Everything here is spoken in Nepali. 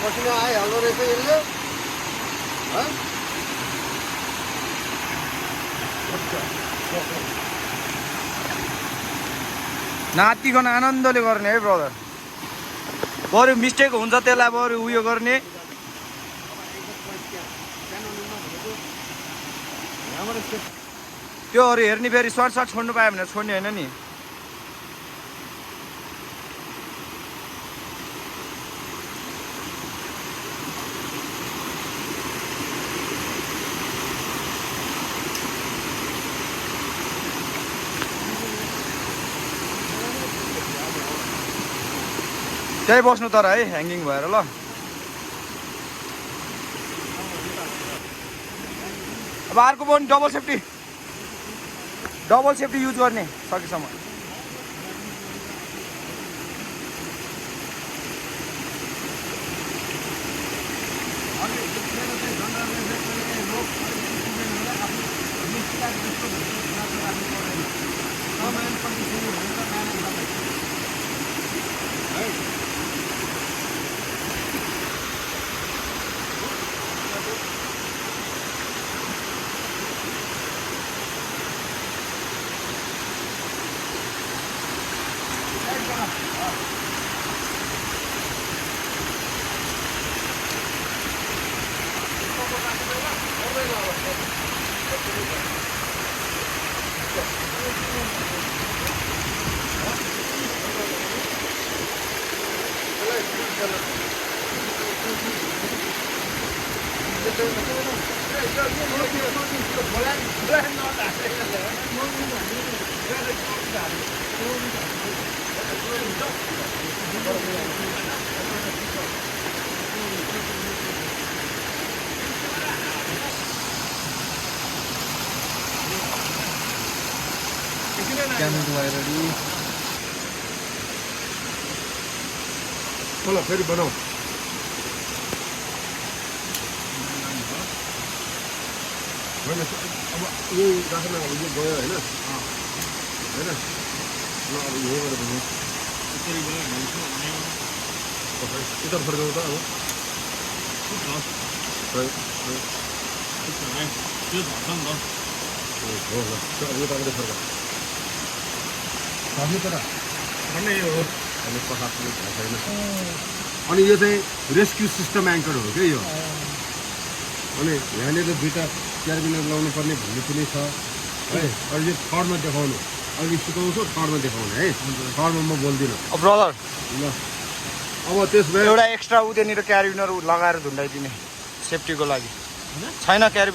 पसिना आइहाल्दो रहेछ यसले नातिकन आनन्दले गर्ने है ब्रदर। बरु मिस्टेक हुन्छ त्यसलाई बरु उयो गर्ने। त्योहरू हेर्ने फेरि सर्ट छोड्नु पायो भने छोड्ने होइन नि। त्यही बस्नु तर है ह्याङ्गिङ भएर ल। अब अर्को पनि डबल सेफ्टी युज गर्ने सकेसम्म। ल फेरि बनाऊ। होइन अब यही राख्न अब यो गयो होइन होइन ल अब यही गरेर बनाऊ। उता फर्काउँ त अब हो अब यो तपाईँले फर्काऊ तर अहिले पखाएको छैन। अनि यो चाहिँ रेस्क्यु सिस्टम एङ्कर हो क्या यो। अनि यहाँनिर दुईवटा क्यारबिनर लाउनु पर्ने भन्ने पनि छ है। अनि यो थर्डमा देखाउनु, अहिले सिकाउँछु थर्डमा देखाउने है। थर्डमा म बोल्दिनँ ब्रदर। ल अब त्यस भए एउटा एक्स्ट्रा उ त्यहाँनिर क्यारबिनर लगाएर धुन्डाइदिने सेफ्टीको लागि छैन क्यारबिनर।